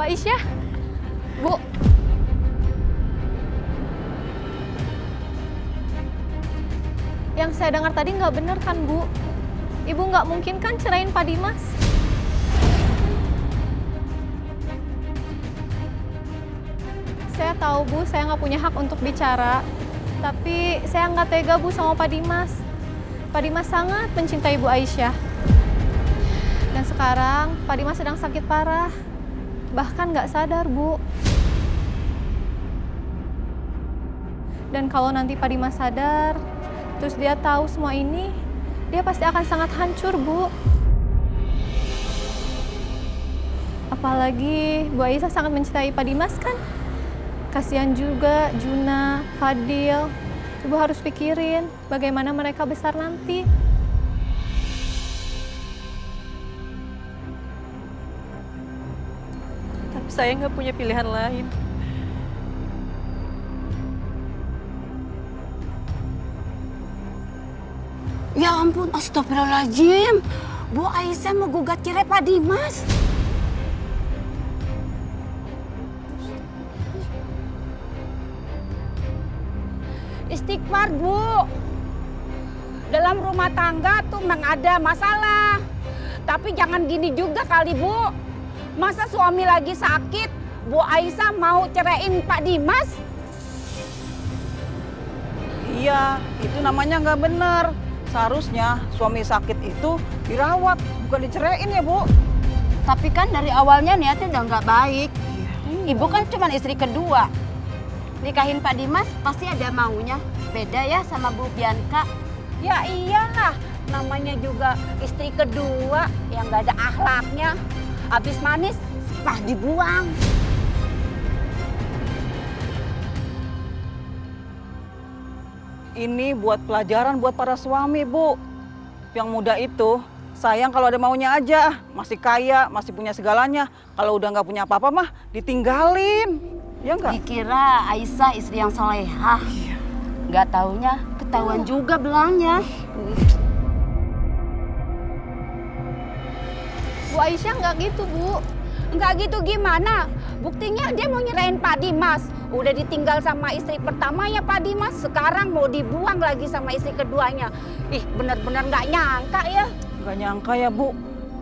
Aisyah. Bu. Yang saya dengar tadi nggak benar kan, Bu? Ibu nggak mungkin kan ceraiin Pak Dimas? Saya tahu, Bu, saya nggak punya hak untuk bicara. Tapi saya nggak tega, Bu, sama Pak Dimas. Pak Dimas sangat mencintai Bu Aisyah. Dan sekarang Pak Dimas sedang sakit parah. Bahkan nggak sadar, Bu. Dan kalau nanti Pak Dimas sadar, terus dia tahu semua ini, dia pasti akan sangat hancur, Bu. Apalagi Bu Aisyah sangat mencintai Pak Dimas kan? Kasihan juga Juna, Fadil. Ibu harus pikirin bagaimana mereka besar nanti. Tapi saya nggak punya pilihan lain. Ya ampun, astagfirullahaladzim. Bu Aisyah mau gugat cerai Pak Dimas. Istighfar, Bu. Dalam rumah tangga tuh memang ada masalah. Tapi jangan gini juga kali, Bu. Masa suami lagi sakit, Bu Aisyah mau ceraiin Pak Dimas? Iya, itu namanya nggak bener. Seharusnya suami sakit itu dirawat, bukan diceraiin ya, Bu. Tapi kan dari awalnya niatnya udah nggak baik. Ibu kan cuma istri kedua. Nikahin Pak Dimas pasti ada maunya. Beda ya sama Bu Bianca. Ya iyalah, namanya juga istri kedua yang nggak ada akhlaknya. Habis manis, sepah dibuang. Ini buat pelajaran buat para suami, Bu. Yang muda itu sayang kalau ada maunya aja. Masih kaya, masih punya segalanya. Kalau udah nggak punya apa-apa mah ditinggalin. Ya nggak? Dikira Aisyah istri yang solehah. Nggak taunya ketahuan juga belangnya. Bu Aisyah nggak gitu, Bu. Nggak gitu gimana? Buktinya dia mau nyerahin Pak Dimas. Udah ditinggal sama istri pertamanya Pak Dimas. Sekarang mau dibuang lagi sama istri keduanya. Ih, bener-bener nggak nyangka ya. Nggak nyangka ya, Bu.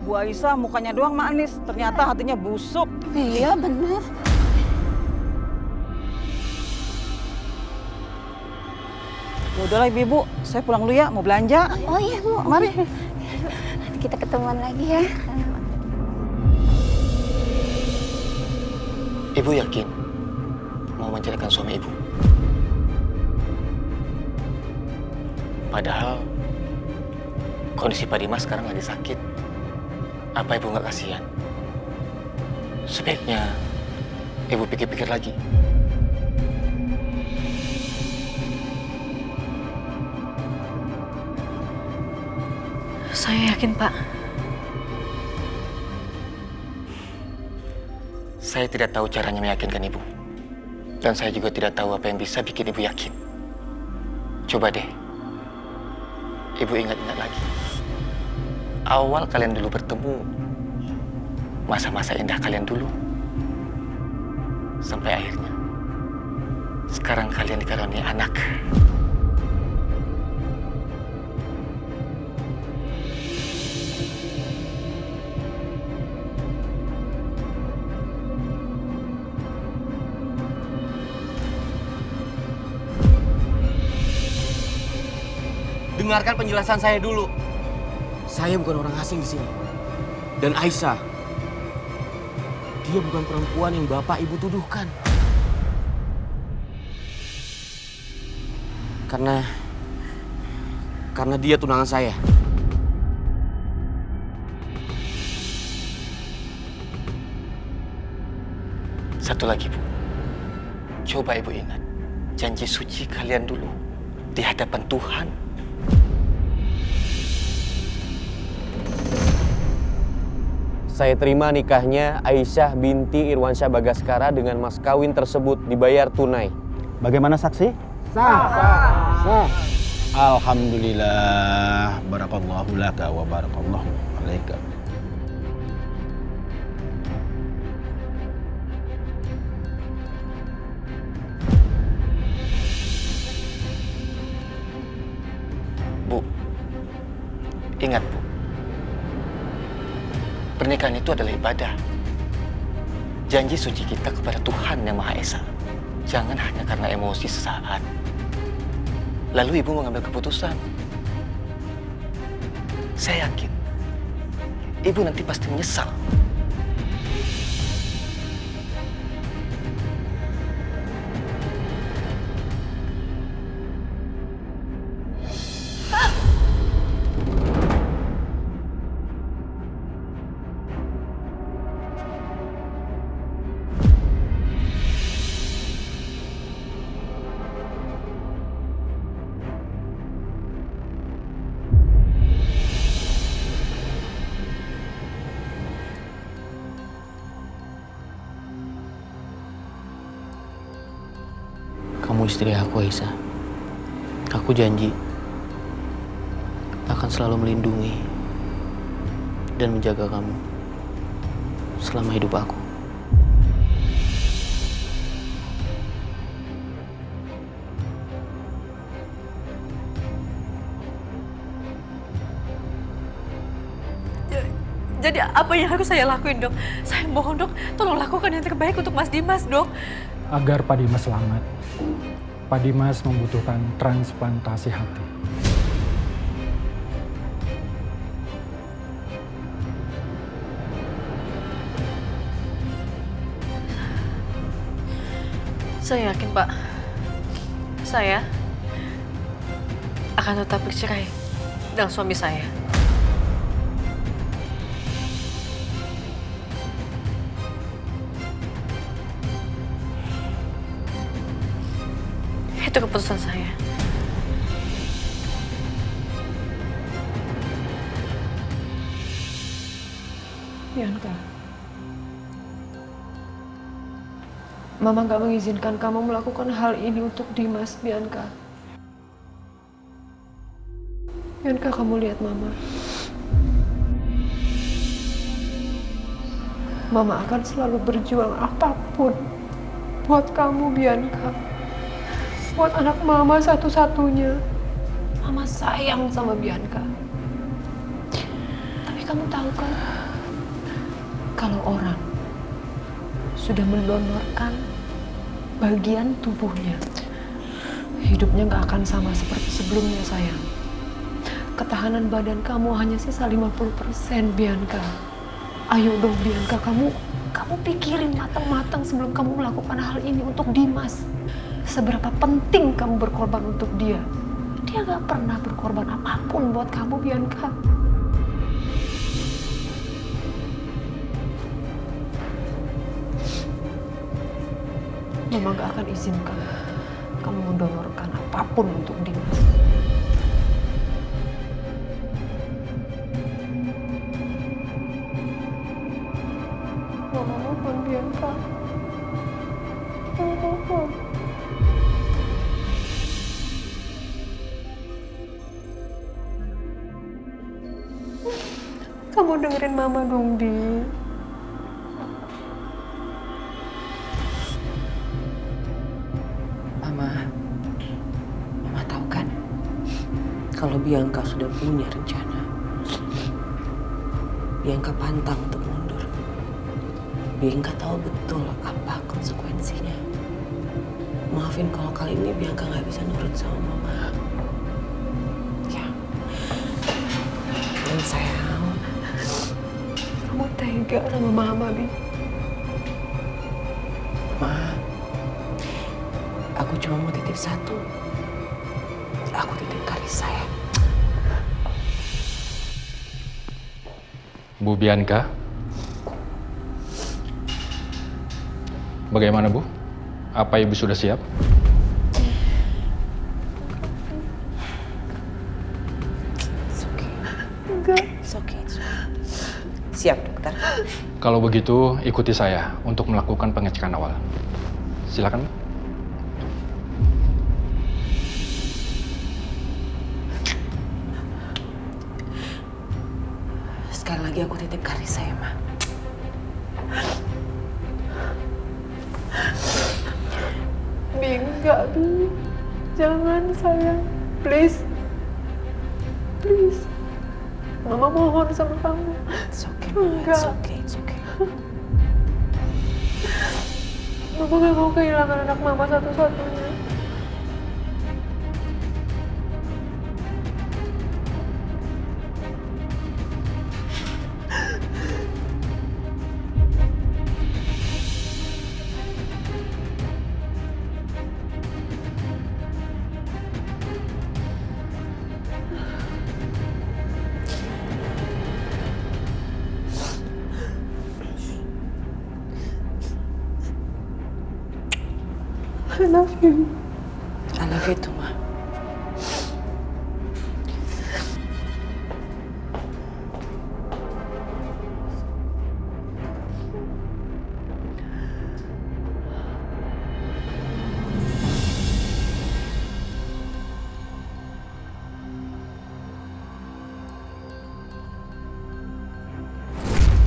Bu Aisyah mukanya doang manis, ternyata hatinya busuk. Iya, bener. Ya udahlah Ibu, saya pulang dulu ya, mau belanja. Oh iya, Bu. Mari. Nanti kita ketemuan lagi ya. Ibu yakin mau menceraikan suami ibu? Padahal kondisi Pak Dimas sekarang lagi sakit. Apa ibu nggak kasihan? Sebaiknya ibu pikir-pikir lagi. Saya yakin, Pak. Saya tidak tahu caranya meyakinkan ibu. Dan saya juga tidak tahu apa yang bisa bikin ibu yakin. Coba deh, ibu ingat-ingat lagi. Awal kalian dulu bertemu, masa-masa indah kalian dulu. Sampai akhirnya, sekarang kalian dikaruniai anak. Dengarkan penjelasan saya dulu. Saya bukan orang asing di sini. Dan Aisyah, dia bukan perempuan yang bapak ibu tuduhkan. Karena dia tunangan saya. Satu lagi, Bu. Coba ibu ingat janji suci kalian dulu di hadapan Tuhan. Saya terima nikahnya Aisyah binti Irwansyah Bagaskara dengan mas kawin tersebut dibayar tunai. Bagaimana saksi? Sah. Alhamdulillah. Barakallahu laka wa barakallahu alaika. Ingat, Bu. Pernikahan itu adalah ibadah. Janji suci kita kepada Tuhan Yang Maha Esa. Jangan hanya karena emosi sesaat. Lalu ibu mengambil keputusan. Saya yakin, ibu nanti pasti menyesal. Kamu istri aku, Aisyah. Aku janji akan selalu melindungi dan menjaga kamu selama hidup aku. Jadi apa yang harus saya lakuin, Dok? Saya mohon, Dok, tolong lakukan yang terbaik untuk Mas Dimas, Dok. Agar Pak Dimas selamat, Pak Dimas membutuhkan transplantasi hati. Saya yakin, Pak. Saya akan tetap bercerai dengan suami saya. Itu keputusan saya. Bianca, Mama gak mengizinkan kamu melakukan hal ini untuk Dimas, Bianca. Bianca, kamu lihat Mama. Mama akan selalu berjuang apapun buat kamu, Bianca. Buat anak Mama satu-satunya. Mama sayang sama Bianca. Tapi kamu tahu kan, kalau orang sudah mendonorkan bagian tubuhnya, hidupnya gak akan sama seperti sebelumnya, sayang. Ketahanan badan kamu hanya sisa 50%, Bianca. Ayo dong, Bianca, kamu pikirin matang-matang sebelum kamu melakukan hal ini untuk Dimas. Seberapa penting kamu berkorban untuk dia. Dia gak pernah berkorban apapun buat kamu, Bianca. Mama gak akan izinkan kamu mendonorkan apapun untuk Dimas. Mama mohon, Bianca. Mama mohon. Kamu dengerin Mama dong, Bi. Mama tahu kan, kalau Bianca sudah punya rencana, Bianca pantang untuk mundur. Bianca tahu betul apa konsekuensinya. Maafin kalau kali ini Bianca nggak bisa nurut sama Mama. Ya, dan sayang. Kamu tega sama Mama, Bi. Ma, aku cuma mau titip satu. Aku titip Karissa ya. Bu Bianca, bagaimana Bu? Apa Ibu sudah siap? It's okay. Enggak. It's okay. Siap, dokter. Kalau begitu, ikuti saya untuk melakukan pengecekan awal. Silakan, Bu. Sekali lagi aku titip Karissa ya, Ma. Bi, enggak, Bi. Jangan, sayang. Please. Please. Mama mohon sama kamu. It's okay. Enggak. It's okay. It's okay. Mama gak mau kehilangan anak mama satu-satunya. I love you. I love you too, Ma.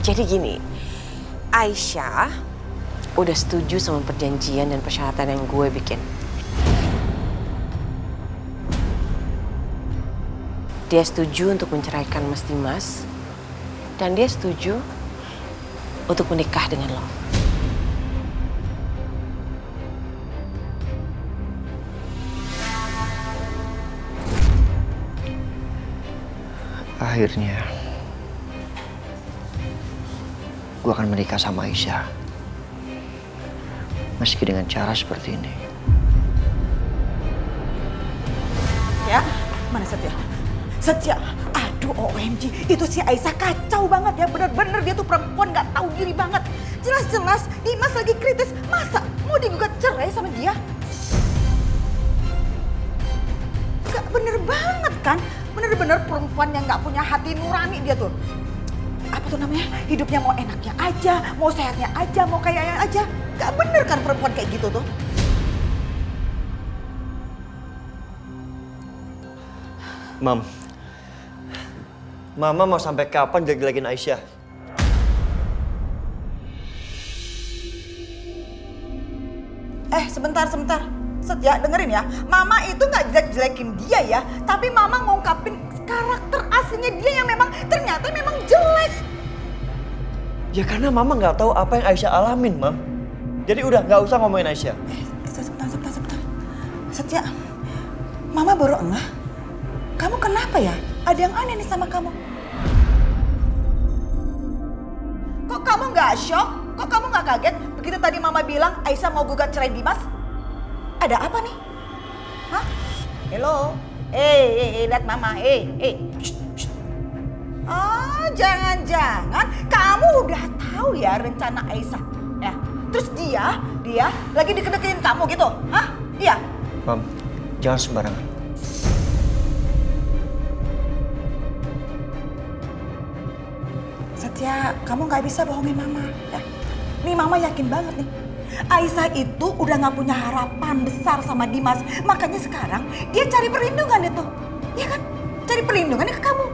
Jadi gini, Aisyah udah setuju sama perjanjian dan persyaratan yang gue bikin. Dia setuju untuk menceraikan Mas Dimas, dan dia setuju untuk menikah dengan lo. Akhirnya, gue akan menikah sama Aisyah. Meski dengan cara seperti ini. Ya, mana Setia? Setia, aduh OMG, itu si Aisyah kacau banget ya. Bener-bener dia tuh perempuan gak tahu diri banget. Jelas-jelas Dimas lagi kritis, masa mau digugat cerai sama dia? Gak bener banget kan? Bener-bener perempuan yang gak punya hati nurani dia tuh. Apa tuh namanya? Hidupnya mau enaknya aja, mau sehatnya aja, mau kayanya aja. Gak bener kan perempuan kayak gitu tuh? Mam, Mama mau sampai kapan jelek-jelekin Aisyah? Sebentar. Setia, dengerin ya. Mama itu gak jelek-jelekin dia ya. Tapi Mama ngungkapin karakter aslinya dia yang memang ternyata memang jelek. Ya karena Mama nggak tahu apa yang Aisyah alamin, Mam. Jadi udah nggak usah ngomongin Aisyah. Sebentar. Setia, Mama baru ngeh. Kamu kenapa ya? Ada yang aneh nih sama kamu. Kok kamu nggak shock? Kok kamu nggak kaget? Begitu tadi Mama bilang Aisyah mau gugat cerai Dimas. Ada apa nih? Hah? Hello? Lihat Mama. Shh. Oh, jangan-jangan kamu udah tahu ya rencana Aisyah. Ya. Terus dia lagi deket-deketin kamu gitu. Hah? Iya. Mam, jangan sembarangan. Setia, kamu nggak bisa bohongin Mama. Ya. Nih Mama yakin banget nih. Aisyah itu udah nggak punya harapan besar sama Dimas. Makanya sekarang dia cari perlindungan itu. Ya kan? Cari perlindungannya ke kamu.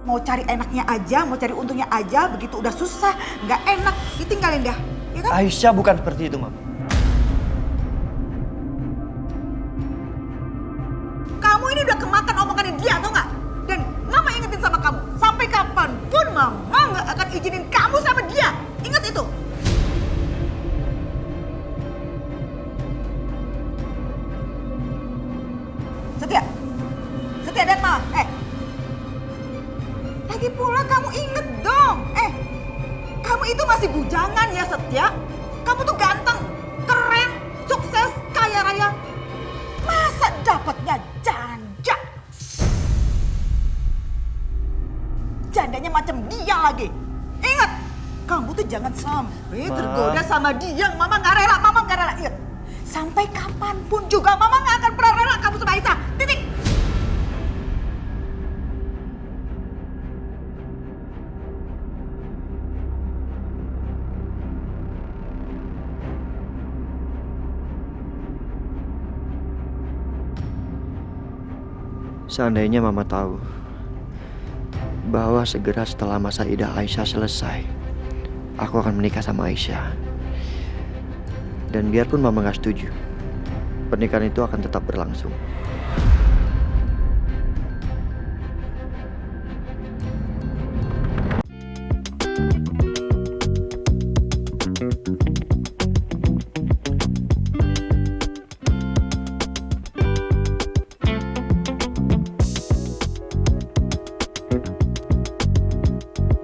Mau cari enaknya aja, mau cari untungnya aja, begitu udah susah, nggak enak, ditinggalin dah. Ya kan? Aisyah bukan seperti itu, Mam. Kamu ini udah kemakan omongannya dia, atau nggak? Dan Mama ingetin sama kamu, sampai kapanpun Mama nggak akan izinin kamu sama dia. Ingat itu. Setia dan Mama, lagi pula kamu inget dong, kamu itu masih bujangan ya Setia. Kamu tuh ganteng, keren, sukses, kaya raya. Masa dapatnya janda? Jandanya macam dia lagi. Ingat, kamu tuh jangan sampai tergoda sama dia. Mama nggak rela, Ingat, sampai kapanpun juga Mama nggak akan pernah rela kamu sama Aisyah. Titik. Seandainya Mama tahu bahwa segera setelah masa idah Aisyah selesai, aku akan menikah sama Aisyah. Dan biarpun mama nggak setuju, pernikahan itu akan tetap berlangsung.